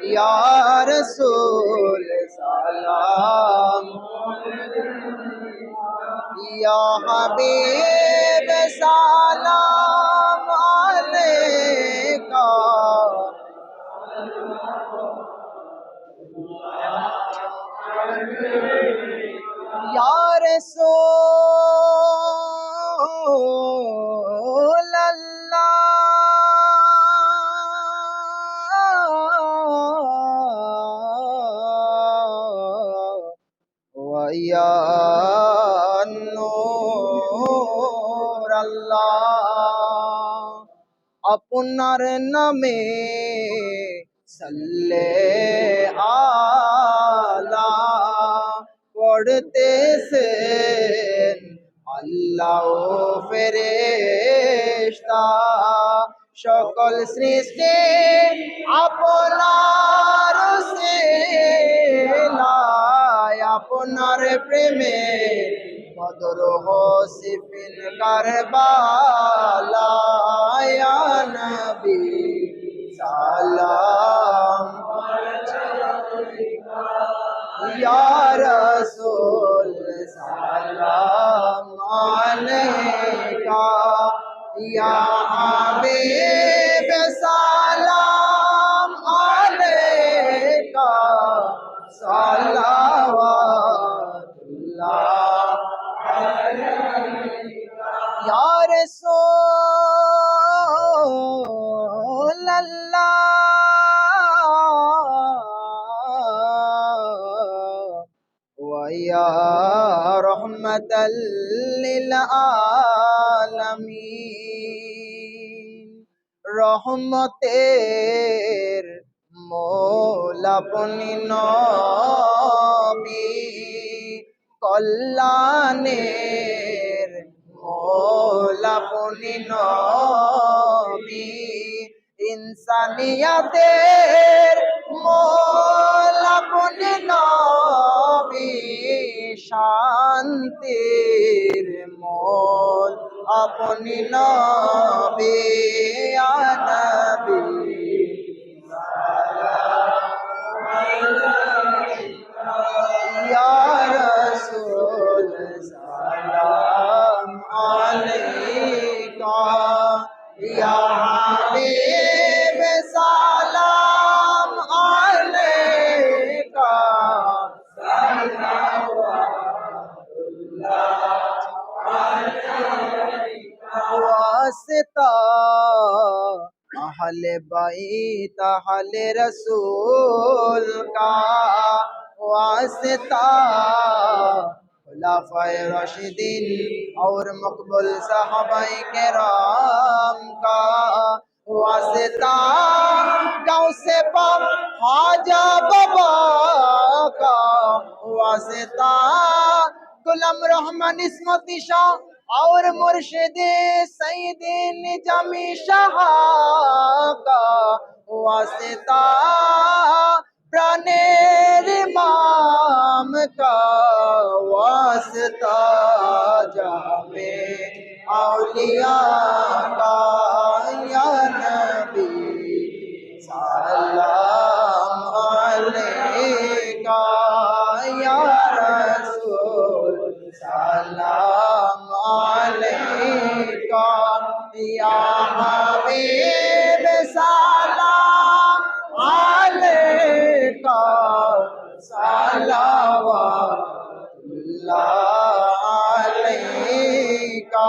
या रसूल सलाम या हबीब सलाम अलैका या रसूल अल्लाह व या नूर अल्लाह আপনার নামে সাল্লে আলা পড়তেছেন আল্লাহ ও ফেরেশতা সকল সৃষ্টি আপনার সেলায় আপনার প্রেমে বদর হোসিফিন কারবালা ইয়া নবী সালাম ইয়া রাসূল সালাম আলাইকা ইয়া হাবিব সালাম আলাইকা সালাওয়াতুল্লাহ या रसूल अल्लाह व या रहमतल लिल आलमीन रहमतेर मोल अपनी नबी कल्याणेर मोल अपनी नबी इंसानियतेर मोल अपनी नबी शांतिर मोल अपनी नबी या नबी या रसूल सलाम अलैका या हबीब सलाम अलैका वास्ता अहले बैत अहले रसूल का वास्ता खुलाफाए राशिदीन और मकबूल साहबाए किराम का वास्ता गौसे पाक ख्वाजा बाबा का वास्ता गुलाम रहमान इस्मत शाह और मुर्शिदे सईदे निजामी शाह का वास्ता प्राणेर इमाम का वास्ता जामे औलिया का या नबी सलाम अलैका या रसूल सलाम अलैका या हबीब सलाम अलैका सलावतुल्लाह अलैका